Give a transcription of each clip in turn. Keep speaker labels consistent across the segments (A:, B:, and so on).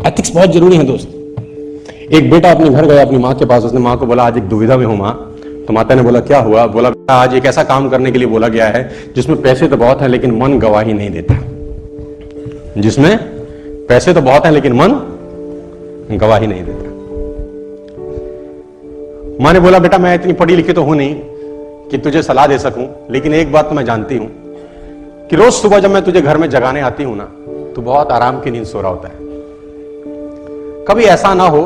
A: Ethics बहुत जरूरी है दोस्त। एक बेटा अपने घर गया अपनी माँ के पास, उसने माँ को बोला आज एक दुविधा में हूं माँ। तो माता ने बोला क्या हुआ? बोला आज एक ऐसा काम करने के लिए बोला गया है जिसमें पैसे तो बहुत है लेकिन मन गवाही नहीं देता। जिसमें पैसे तो बहुत है लेकिन मन गवाही नहीं देता। माँ ने बोला बेटा मैं इतनी पढ़ी लिखी तो हूं नहीं कि तुझे सलाह दे सकूं, लेकिन एक बात तो मैं जानती हूं कि रोज सुबह जब मैं तुझे घर में जगाने आती हूं ना, तो बहुत आराम की नींद सो रहा होता है। कभी ऐसा ना हो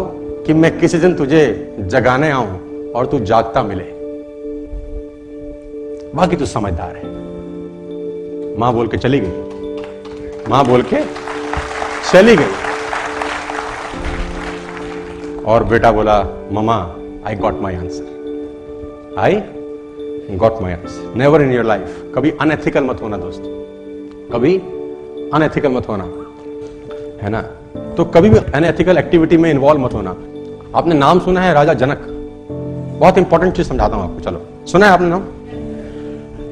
A: कि मैं किसी दिन तुझे जगाने आऊं और तू जागता मिले। बाकी तू समझदार है। मां बोल के चली गई। मां बोल के चली गई और बेटा बोला mama I got my answer. I got my answer. Never in your life कभी अनएथिकल मत होना दोस्त, कभी अनएथिकल मत होना, है ना। तो कभी भी अनएथिकल एक्टिविटी में इन्वॉल्व मत होना। आपने नाम सुना है राजा जनक? बहुत इंपॉर्टेंट चीज समझाता हूं आपको। चलो, सुना है आपने नाम?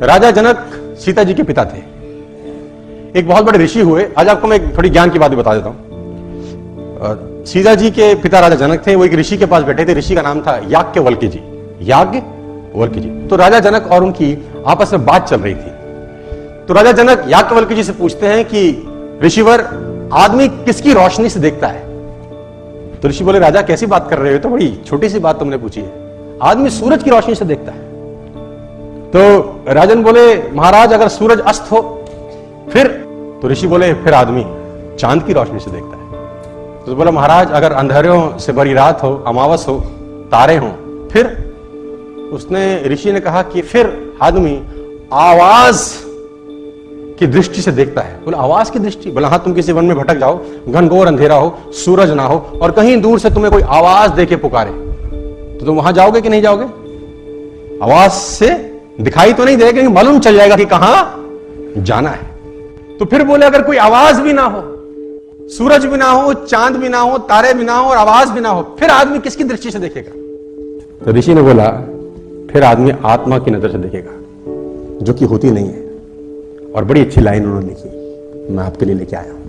A: राजा जनक सीता जी के पिता थे। एक बहुत बड़े ऋषि हुए। आज आपको मैं थोड़ी ज्ञान की बात भी बता देता हूं। सीता जी के पिता राजा जनक थे। वो एक ऋषि के पास बैठे थे। ऋषि का नाम था याज्ञवल्क्य जी। याज्ञवल्क्य जी। तो राजा जनक और उनकी आपस में बात चल रही थी। तो राजा जनक याज्ञवल्क्य जी से पूछते हैं कि ऋषिवर, आदमी किसकी रोशनी से देखता है? तो ऋषि बोले राजा कैसी बात कर रहे हो? तो बड़ी छोटी सी बात तुमने पूछी है। आदमी सूरज की रोशनी से देखता है। तो राजन बोले महाराज अगर सूरज अस्त हो फिर? तो ऋषि बोले फिर आदमी चांद की रोशनी से देखता है। तो बोला महाराज अगर अंधेरों से भरी रात हो, अमावस हो, तारे हो फिर? उसने ऋषि ने कहा कि फिर आदमी आवाज की दृष्टि से देखता है। बोला आवाज की दृष्टि? बोला हाँ, तुम किसी वन में भटक जाओ, घनघोर अंधेरा हो, सूरज ना हो और कहीं दूर से तुम्हें कोई आवाज देके पुकारे, तो तुम वहां जाओगे कि नहीं जाओगे? आवाज से दिखाई तो नहीं देगा, मालूम चल जाएगा कि कहां जाना है। तो फिर बोले अगर कोई आवाज भी ना हो, सूरज भी ना हो, चांद भी ना हो, तारे भी ना हो और आवाज भी ना हो, फिर आदमी किसकी दृष्टि से देखेगा? तो ऋषि ने बोला फिर आदमी आत्मा की नजर से देखेगा, जो कि होती नहीं है। और बड़ी अच्छी लाइन उन्होंने लिखी, मैं आपके लिए लेके आया हूं।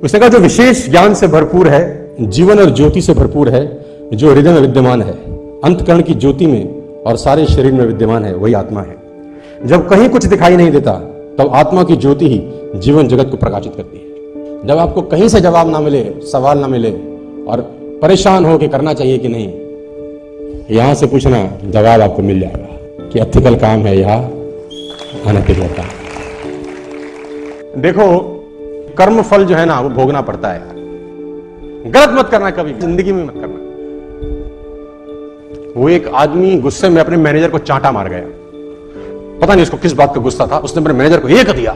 A: उसने कहा जो विशेष ज्ञान से भरपूर है, जीवन और ज्योति से भरपूर है, जो हृदय में विद्यमान है, अंतकरण की ज्योति में और सारे शरीर में विद्यमान है, वही आत्मा है। जब कहीं कुछ दिखाई नहीं देता तब आत्मा की ज्योति ही जीवन जगत को प्रकाशित करती है। जब आपको कहीं से जवाब ना मिले, सवाल ना मिले और परेशान हो कि करना चाहिए कि नहीं, यहां से पूछना, जवाब आपको मिल जाएगा कि एथिकल काम है या अनएथिकल काम। देखो कर्म फल जो है ना वो भोगना पड़ता है यार। गलत मत करना, कभी जिंदगी में मत करना। वो एक आदमी गुस्से में अपने मैनेजर को चांटा मार गया। पता नहीं उसको किस बात का गुस्सा था, उसने अपने मैनेजर को एक दिया।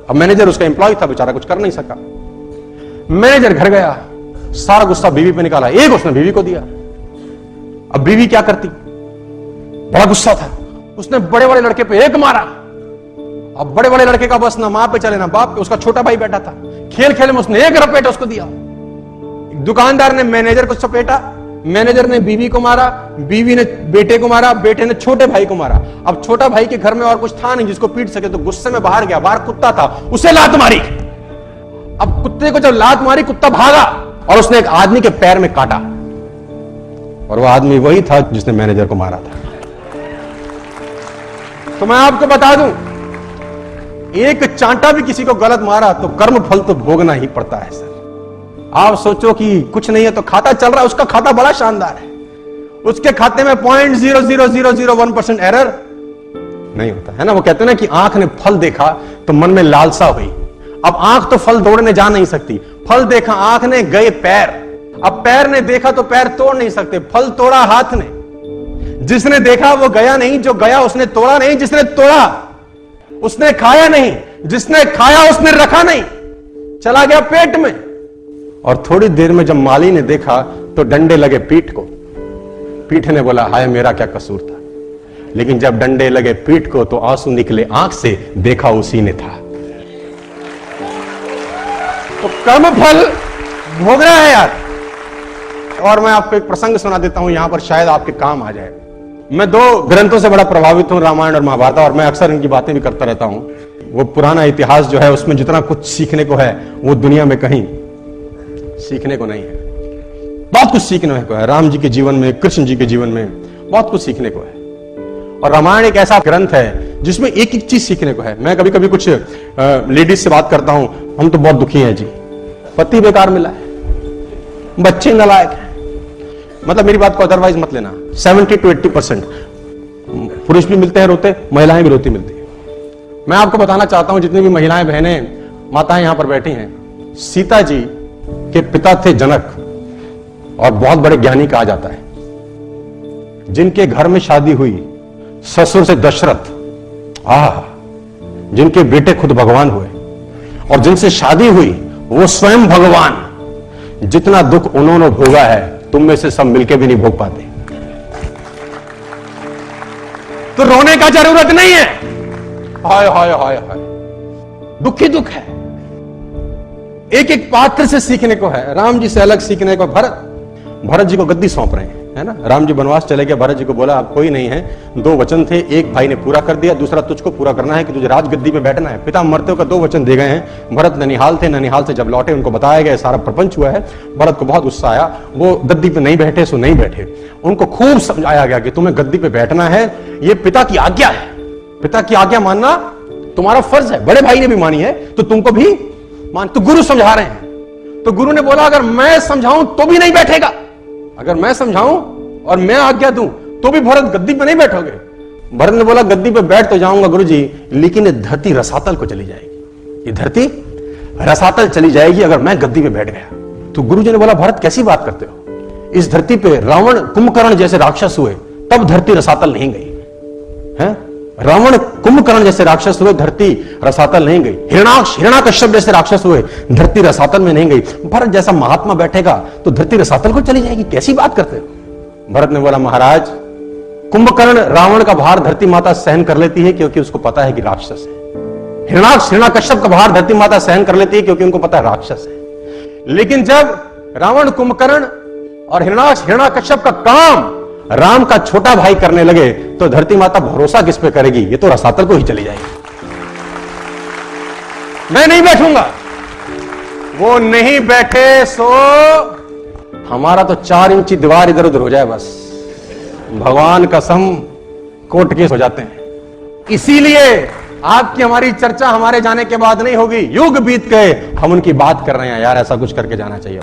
A: अब मैनेजर उसका एम्प्लॉय था, बेचारा कुछ कर नहीं सका। मैनेजर घर गया, सारा गुस्सा बीवी पे निकाला, एक उसने बीवी को दिया। अब बीवी क्या करती? बड़ा गुस्सा था, उसने बड़े बड़े लड़के पे एक मारा। अब बड़े बड़े लड़के का बस ना मां पे चले ना बाप पे, उसका छोटा भाई बैठा था, खेल खेल में उसने एक रपेट उसको दिया। दुकानदार ने मैनेजर को सपेटा, मैनेजर ने बीवी को मारा, बीवी ने बेटे को मारा, बेटे ने छोटे भाई को मारा। अब छोटा भाई के घर में और कुछ था नहीं जिसको पीट सके, तो गुस्से में बाहर गया। बाहर कुत्ता था, उसे लात मारी। अब कुत्ते को जब लात मारी, कुत्ता भागा और उसने एक आदमी के पैर में काटा, और वो आदमी वही था जिसने मैनेजर को मारा था। तो मैं आपको बता दूं, एक चांटा भी किसी को गलत मारा तो कर्म फल तो भोगना ही पड़ता है सर। आप सोचो कि कुछ नहीं है तो खाता चल रहा है, उसका खाता बड़ा शानदार है, उसके खाते में 0.00001% एरर नहीं होता है ना। वो कहते हैं ना कि आंख ने फल देखा तो मन में लालसा हुई। अब आंख तो फल तोड़ने जा नहीं सकती, फल देखा आंख ने, गए पैर। अब पैर ने देखा तो पैर तोड़ नहीं सकते, फल तोड़ा हाथ ने। जिसने देखा वो गया नहीं, जो गया उसने तोड़ा नहीं, जिसने तोड़ा उसने खाया नहीं, जिसने खाया उसने रखा नहीं, चला गया पेट में। और थोड़ी देर में जब माली ने देखा तो डंडे लगे पीठ को। पीठ ने बोला हाय मेरा क्या कसूर था, लेकिन जब डंडे लगे पीठ को तो आंसू निकले आंख से, देखा उसी ने था। तो कर्म फल भोगना है यार। और मैं आपको एक प्रसंग सुना देता हूं, यहां पर शायद आपके काम आ जाए। मैं दो ग्रंथों से बड़ा प्रभावित हूं, रामायण और महाभारत, और मैं अक्सर इनकी बातें भी करता रहता हूं। वो पुराना इतिहास जो है उसमें जितना कुछ सीखने को है वो दुनिया में कहीं सीखने को नहीं है। बहुत कुछ सीखने को है राम जी के जीवन में, कृष्ण जी के जीवन में बहुत कुछ सीखने को है। और रामायण एक ऐसा ग्रंथ है जिसमें एक एक चीज सीखने को है। मैं कभी कभी कुछ लेडीज से बात करता हूं, हम तो बहुत दुखी हैं जी, पति बेकार मिला है, बच्चे नालायक हैं। मतलब मेरी बात को अदरवाइज मत लेना, 70 to 80% पुरुष भी मिलते हैं रोते, महिलाएं भी रोती मिलती हैं। मैं आपको बताना चाहता हूं, जितनी भी महिलाएं, बहनें, माताएं यहां पर बैठी हैं, सीता जी के पिता थे जनक, और बहुत बड़े ज्ञानी कहा जाता है। जिनके घर में शादी हुई, ससुर से दशरथ, जिनके बेटे खुद भगवान हुए, और जिनसे शादी हुई वो स्वयं भगवान। जितना दुख उन्होंने भोगा है तुम में से सब मिलके भी नहीं भोग पाते। तो रोने का जरूरत नहीं है। हाय हाय हाय हाय, दुख ही दुख है। एक एक पात्र से सीखने को है, राम जी से अलग सीखने को। भरत जी को गद्दी सौंप रहे हैं, है ना। राम जी वनवास चले गए, भरत जी को बोला आप कोई नहीं है, दो वचन थे, एक भाई ने पूरा कर दिया, दूसरा तुझको पूरा करना है कि तुझे राजगद्दी पे बैठना है। पिता मरते का दो वचन दे गए हैं। भरत ननिहाल थे, ननिहाल से जब लौटे उनको बताया गया सारा प्रपंच हुआ है। भरत को बहुत गुस्सा आया, वो गद्दी पे नहीं बैठे सो नहीं बैठे। उनको खूब समझाया गया कि तुम्हें गद्दी पे बैठना है, ये पिता की आज्ञा है, पिता की आज्ञा मानना तुम्हारा फर्ज है। बड़े भाई ने भी मानी है तो तुमको भी मान। तो गुरु समझा रहे हैं, तो गुरु ने बोला अगर मैं समझाऊं तो भी नहीं बैठेगा, अगर मैं समझाऊं और मैं आज्ञा दूं तो भी भरत गद्दी पे नहीं बैठोगे। भरत ने बोला गद्दी पे बैठ तो जाऊंगा गुरुजी, लेकिन ये धरती रसातल को चली जाएगी, ये धरती रसातल चली जाएगी अगर मैं गद्दी पे बैठ गया। तो गुरुजी ने बोला भरत कैसी बात करते हो, इस धरती पे रावण कुंभकर्ण जैसे राक्षस हुए तब धरती रसातल नहीं गई है। रावण कुंभकर्ण जैसे राक्षस हुए, धरती रसातल नहीं गई। हिरण्याकश्यप जैसे राक्षस हुए, धरती रसातल में नहीं गई। भरत जैसा महात्मा बैठेगा तो धरती रसातल को चली जाएगी, कैसी बात करते हो। भरत ने बोला महाराज, कुंभकर्ण रावण का भार धरती माता सहन कर लेती है क्योंकि उसको पता है कि राक्षस है। हिरण्याकश्यप का भार धरती माता सहन कर लेती है क्योंकि उनको पता है राक्षस है। लेकिन जब रावण, कुंभकर्ण और हिरण्याकश्यप का काम राम का छोटा भाई करने लगे तो धरती माता भरोसा किस पे करेगी, ये तो रसातल को ही चली जाएगी। मैं नहीं बैठूंगा। वो नहीं बैठे सो हमारा तो 4 इंची दीवार इधर उधर हो जाए बस, भगवान कसम कोर्ट केस हो जाते हैं। इसीलिए आपकी हमारी चर्चा हमारे जाने के बाद नहीं होगी, युग बीत गए हम उनकी बात कर रहे हैं। यार ऐसा कुछ करके जाना चाहिए।